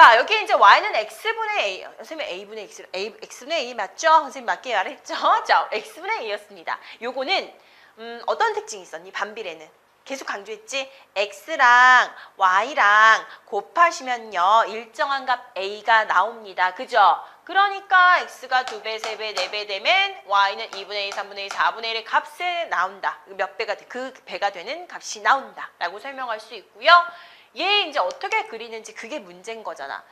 자, 여기 이제 y는 x분의 a. 선생님 a분의 x분의 a 맞죠? 선생님 맞게 말했죠? 자, x분의 a였습니다. 요거는 어떤 특징이 있었니? 반비례는. 계속 강조했지? x랑 y랑 곱하시면요. 일정한 값 a가 나옵니다. 그죠? 그러니까 x가 2배, 3배, 4배 되면 y는 2분의 1, 3분의 1, 4분의 1의 값에 나온다. 몇 배가 돼? 그 배가 되는 값이 나온다. 라고 설명할 수 있고요. 얘 이제 어떻게 그리는지 그게 문제인 거잖아.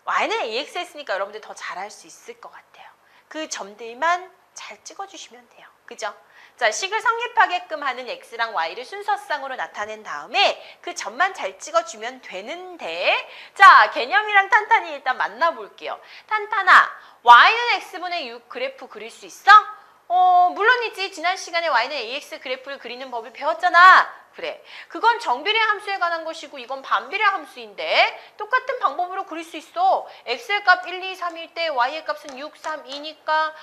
y는 ax 했으니까 여러분들 더 잘할 수 있을 것 같아요. 그 점들만 잘 찍어주시면 돼요. 그죠? 자, 식을 성립하게끔 하는 x랑 y를 순서상으로 나타낸 다음에 그 점만 잘 찍어주면 되는데, 자, 개념이랑 탄탄이 일단 만나볼게요. 탄탄아, y는 x분의 6 그래프 그릴 수 있어? 물론이지. 지난 시간에 y는 ax 그래프를 그리는 법을 배웠잖아. 그래. 그건 정비례 함수에 관한 것이고 이건 반비례 함수인데 똑같은 방법으로 그릴 수 있어. x의 값 1, 2, 3일 때 y의 값은 6, 3, 2니까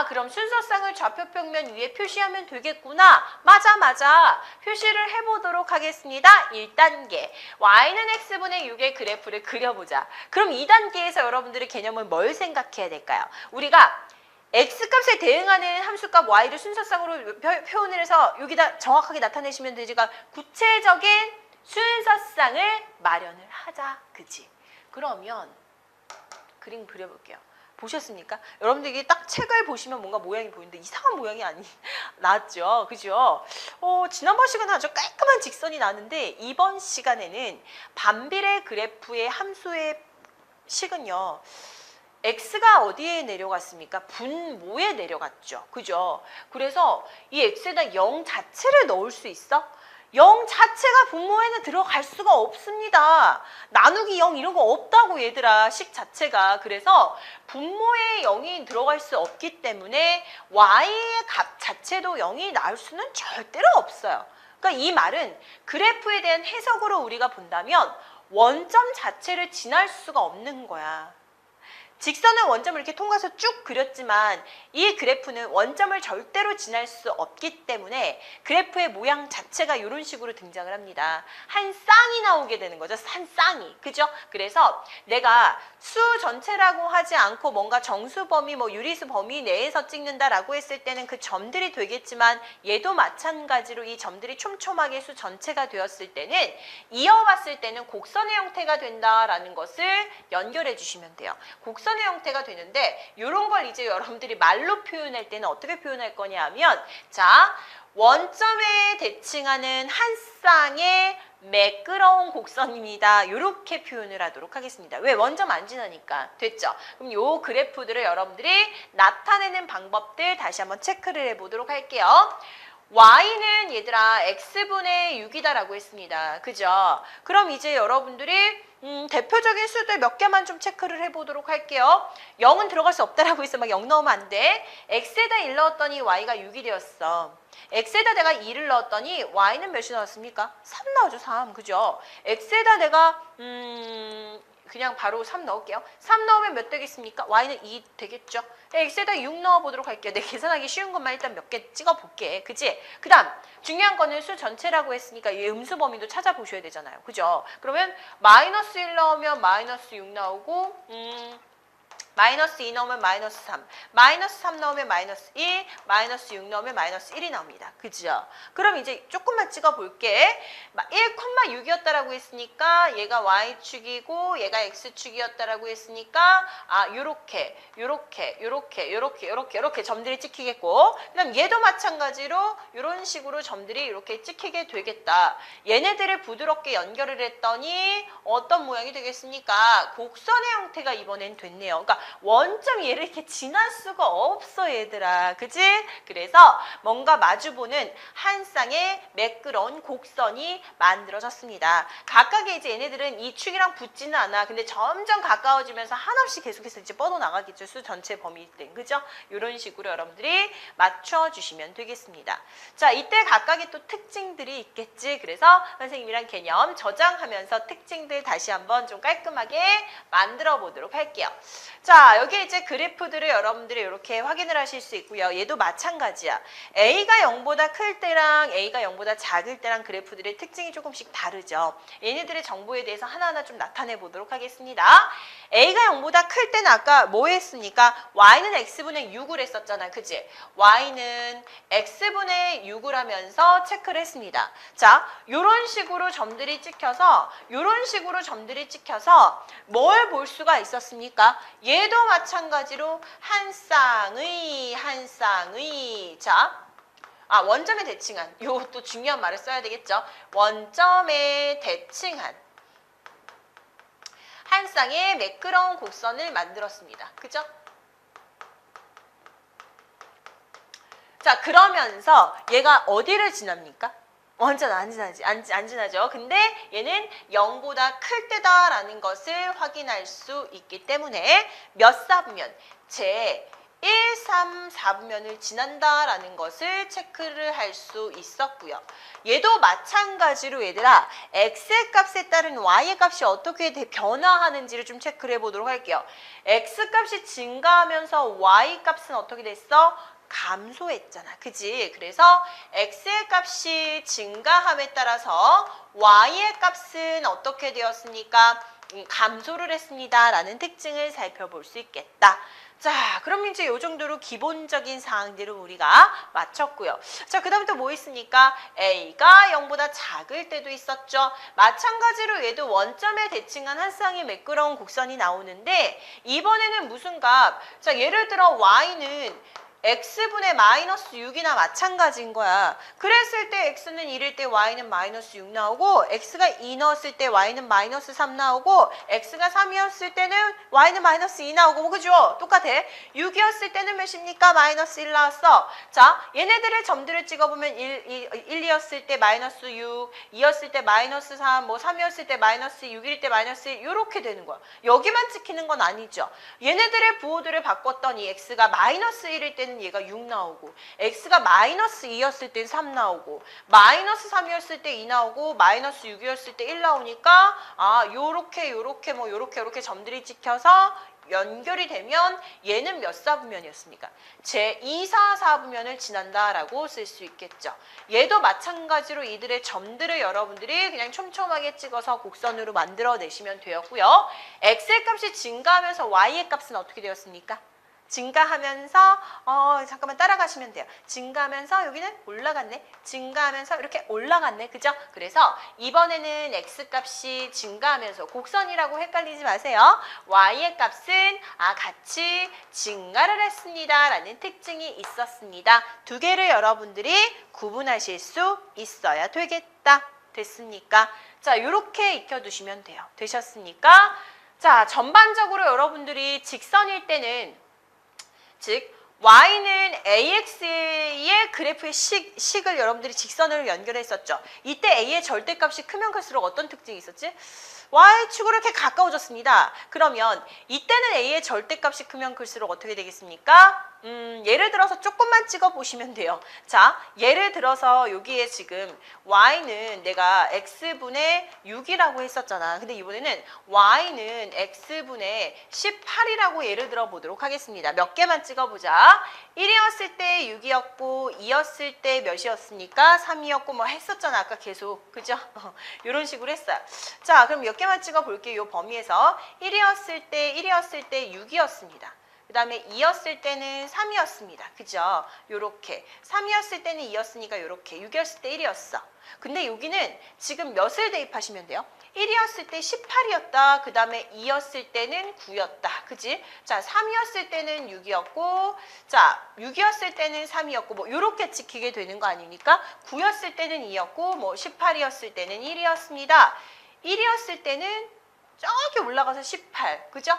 그럼 순서상을 좌표평면 위에 표시하면 되겠구나. 맞아. 표시를 해보도록 하겠습니다. 1단계. y는 x분의 6의 그래프를 그려보자. 그럼 2단계에서 여러분들의 개념은 뭘 생각해야 될까요? 우리가 x값에 대응하는 함수값 y를 순서상으로 표현을 해서 여기다 정확하게 나타내시면 되지가 구체적인 순서상을 마련을 하자. 그치? 그러면 그림 그려볼게요. 보셨습니까? 여러분들 이게 딱 책을 보시면 뭔가 모양이 보이는데 이상한 모양이 나왔죠. 그죠? 지난번 시간에 아주 깔끔한 직선이 나는데 이번 시간에는 반비례 그래프의 함수의 식은요. x가 어디에 내려갔습니까? 분모에 내려갔죠. 그죠? 그래서 이 x에다 0 자체를 넣을 수 있어? 0 자체가 분모에는 들어갈 수가 없습니다. 나누기 0 이런 거 없다고 얘들아. 식 자체가. 그래서 분모에 0이 들어갈 수 없기 때문에 y의 값 자체도 0이 나올 수는 절대로 없어요. 그러니까 이 말은 그래프에 대한 해석으로 우리가 본다면 원점 자체를 지날 수가 없는 거야. 직선은 원점을 이렇게 통과해서 쭉 그렸지만 이 그래프는 원점을 절대로 지날 수 없기 때문에 그래프의 모양 자체가 이런 식으로 등장을 합니다. 한 쌍이 나오게 되는 거죠. 한 쌍이. 그죠? 그래서 내가 수 전체라고 하지 않고 뭔가 정수 범위, 유리수 범위 내에서 찍는다라고 했을 때는 그 점들이 되겠지만 얘도 마찬가지로 이 점들이 촘촘하게 수 전체가 되었을 때는 이어봤을 때는 곡선의 형태가 된다라는 것을 연결해 주시면 돼요. 곡선의 형태가 되는데 이런 걸 이제 여러분들이 말로 표현할 때는 어떻게 표현할 거냐 하면 자, 원점에 대칭하는 한 쌍의 매끄러운 곡선입니다. 이렇게 표현을 하도록 하겠습니다. 왜? 원점 안 지나니까. 됐죠? 그럼 이 그래프들을 여러분들이 나타내는 방법들 다시 한번 체크를 해보도록 할게요. y는 얘들아 x분의 6이다라고 했습니다. 그죠? 그럼 이제 여러분들이 대표적인 수들 몇 개만 좀 체크를 해보도록 할게요. 0은 들어갈 수 없다라고 했어. 막 0 넣으면 안 돼. x에다 1 넣었더니 y가 6이 되었어. x에다 내가 2를 넣었더니 y는 몇이 나왔습니까? 3 나오죠. 3. 그죠? x에다 내가 그냥 바로 3 넣을게요. 3 넣으면 몇 되겠습니까? y는 2 되겠죠? x에다 6 넣어보도록 할게요. 내가 계산하기 쉬운 것만 일단 몇 개 찍어볼게. 그치? 그 다음 중요한 거는 수 전체라고 했으니까 이 음수 범위도 찾아보셔야 되잖아요. 그죠? 그러면 마이너스 1 넣으면 마이너스 6 나오고 마이너스 2 넣으면 마이너스 3, 마이너스 3 넣으면 마이너스 1, 마이너스 6 넣으면 마이너스 1이 나옵니다. 그죠? 그럼 이제 조금만 찍어볼게. 1,6이었다라고 했으니까 얘가 y축이고 얘가 x축이었다라고 했으니까 요렇게 점들이 찍히겠고 그 다음 얘도 마찬가지로 이런 식으로 점들이 이렇게 찍히게 되겠다. 얘네들을 부드럽게 연결을 했더니 어떤 모양이 되겠습니까? 곡선의 형태가 이번엔 됐네요. 그러니까 원점이 얘를 이렇게 지날 수가 없어 얘들아. 그치? 그래서 뭔가 마주보는 한 쌍의 매끄러운 곡선이 만들어졌습니다. 각각의 이제 얘네들은 이 축이랑 붙지는 않아. 근데 점점 가까워지면서 한없이 계속해서 이제 뻗어나가겠죠. 수 전체 범위일 땐. 그죠? 이런 식으로 여러분들이 맞춰주시면 되겠습니다. 자, 이때 각각의 또 특징들이 있겠지. 그래서 선생님이랑 개념 저장하면서 특징들 다시 한번 좀 깔끔하게 만들어 보도록 할게요. 자, 자, 여기 이제 그래프들을 여러분들이 이렇게 확인을 하실 수 있고요. 얘도 마찬가지야. A가 0보다 클 때랑 A가 0보다 작을 때랑 그래프들의 특징이 조금씩 다르죠. 얘네들의 정보에 대해서 하나하나 좀 나타내 보도록 하겠습니다. A가 0보다 클 때는 아까 뭐 했습니까? Y는 X분의 6을 했었잖아. 그치? Y는 X분의 6을 하면서 체크를 했습니다. 자, 요런 식으로 점들이 찍혀서 뭘 볼 수가 있었습니까? 얘도 마찬가지로 한 쌍의 자, 원점에 대칭한 요것도 중요한 말을 써야 되겠죠. 원점에 대칭한 한 쌍의 매끄러운 곡선을 만들었습니다. 그죠? 자, 그러면서 얘가 어디를 지납니까? 완전 안 지나죠. 근데 얘는 0보다 클 때다라는 것을 확인할 수 있기 때문에 몇 사분면? 제 1, 3, 4분면을 지난다라는 것을 체크를 할 수 있었고요. 얘도 마찬가지로 얘들아 x의 값에 따른 y의 값이 어떻게 변화하는지를 좀 체크를 해보도록 할게요. x 값이 증가하면서 y 값은 어떻게 됐어? 감소했잖아. 그지? 그래서 x의 값이 증가함에 따라서 y의 값은 어떻게 되었습니까? 감소를 했습니다. 라는 특징을 살펴볼 수 있겠다. 자, 그럼 이제 이 정도로 기본적인 사항들을 우리가 마쳤고요. 자, 그 다음 또 뭐 있습니까? A가 0보다 작을 때도 있었죠. 마찬가지로 얘도 원점에 대칭한 한 쌍의 매끄러운 곡선이 나오는데 이번에는 무슨 값? 자, 예를 들어 Y는 x분의 마이너스 6이나 마찬가지인 거야. 그랬을 때 x는 1일 때 y는 마이너스 6 나오고 x가 2 넣었을 때 y는 마이너스 3 나오고 x가 3이었을 때는 y는 마이너스 2 나오고 뭐 그죠? 똑같아. 6이었을 때는 몇입니까? 마이너스 1 나왔어. 자, 얘네들의 점들을 찍어보면 1이었을 때 마이너스 6, 2였을 때 마이너스 3, 뭐 3이었을 때 마이너스 6일 때 마이너스 1 이렇게 되는 거야. 여기만 찍히는 건 아니죠. 얘네들의 부호들을 바꿨더니 x가 마이너스 1일 때는 얘가 6 나오고 x가 마이너스 2였을 때 3 나오고 마이너스 3이었을 때 2 나오고 마이너스 6이었을 때 1 나오니까 요렇게 점들이 찍혀서 연결이 되면 얘는 몇 사분면이었습니까? 제 2, 4, 4분면을 지난다라고 쓸 수 있겠죠. 얘도 마찬가지로 이들의 점들을 여러분들이 그냥 촘촘하게 찍어서 곡선으로 만들어내시면 되었고요. x의 값이 증가하면서 y의 값은 어떻게 되었습니까? 증가하면서 잠깐만 따라가시면 돼요. 증가하면서 여기는 올라갔네. 증가하면서 이렇게 올라갔네. 그죠? 그래서 이번에는 x값이 증가하면서 곡선이라고 헷갈리지 마세요. y의 값은 같이 증가를 했습니다. 라는 특징이 있었습니다. 두 개를 여러분들이 구분하실 수 있어야 되겠다. 됐습니까? 자, 이렇게 익혀두시면 돼요. 되셨습니까? 자, 전반적으로 여러분들이 직선일 때는 즉 y는 ax의 그래프의 식을 여러분들이 직선으로 연결했었죠. 이때 a의 절대값이 크면 클수록 어떤 특징이 있었지? y축으로 이렇게 가까워졌습니다. 그러면 이때는 a의 절대값이 크면 클수록 어떻게 되겠습니까? 예를 들어서 조금만 찍어보시면 돼요. 자, 예를 들어서 여기에 지금 y는 내가 x분의 6이라고 했었잖아. 근데 이번에는 y는 x분의 18이라고 예를 들어 보도록 하겠습니다. 몇 개만 찍어보자. 1이었을 때 6이었고 2였을 때 몇이었습니까? 3이었고 뭐 했었잖아. 아까 계속. 그죠? 이런 식으로 했어요. 자, 그럼 몇 개만 찍어볼게요. 이 범위에서 1이었을 때 6이었습니다. 그 다음에 2였을 때는 3이었습니다. 그죠? 요렇게. 3이었을 때는 2였으니까 요렇게. 6이었을 때 1이었어. 근데 여기는 지금 몇을 대입하시면 돼요? 1이었을 때 18이었다. 그 다음에 2였을 때는 9였다. 그지? 자, 3이었을 때는 6이었고, 자, 6이었을 때는 3이었고, 뭐, 요렇게 찍히게 되는 거 아닙니까? 9였을 때는 2였고, 뭐, 18이었을 때는 1이었습니다. 1이었을 때는 저기 올라가서 18. 그죠?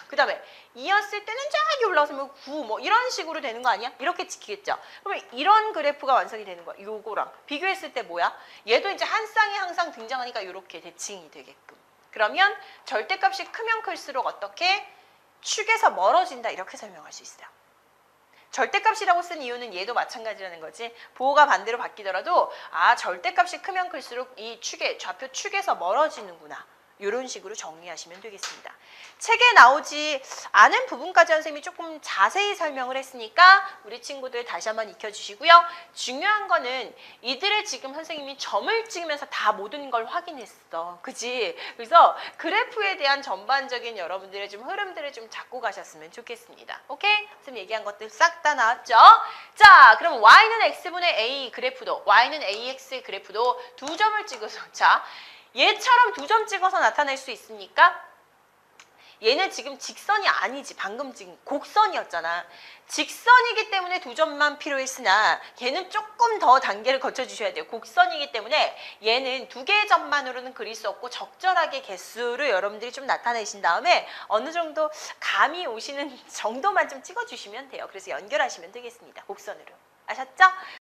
그 다음에 2였을 때는 저기 올라가서 뭐 9, 뭐 이런 식으로 되는 거 아니야? 이렇게 찍히겠죠? 그러면 이런 그래프가 완성이 되는 거야. 요거랑 비교했을 때 뭐야? 얘도 이제 한 쌍이 항상 등장하니까 이렇게 대칭이 되게끔. 그러면 절대값이 크면 클수록 어떻게? 축에서 멀어진다. 이렇게 설명할 수 있어요. 절대값이라고 쓴 이유는 얘도 마찬가지라는 거지. 보호가 반대로 바뀌더라도 절대값이 크면 클수록 이 축의 좌표 축에서 멀어지는구나. 이런 식으로 정리하시면 되겠습니다. 책에 나오지 않은 부분까지 선생님이 조금 자세히 설명을 했으니까 우리 친구들 다시 한번 익혀주시고요. 중요한 거는 이들을 지금 선생님이 점을 찍으면서 다 모든 걸 확인했어. 그지? 그래서 그래프에 대한 전반적인 여러분들의 좀 흐름들을 좀 잡고 가셨으면 좋겠습니다. 오케이? 선생님 얘기한 것들 싹 다 나왔죠? 자, 그럼 y는 x분의 a 그래프도, y는 ax 그래프도 두 점을 찍어서, 자, 얘처럼 두 점 찍어서 나타낼 수 있습니까? 얘는 지금 직선이 아니지. 방금 지금 곡선이었잖아. 직선이기 때문에 두 점만 필요했으나 얘는 조금 더 단계를 거쳐주셔야 돼요. 곡선이기 때문에 얘는 두 개의 점만으로는 그릴 수 없고 적절하게 개수를 여러분들이 좀 나타내신 다음에 어느 정도 감이 오시는 정도만 좀 찍어주시면 돼요. 그래서 연결하시면 되겠습니다. 곡선으로. 아셨죠?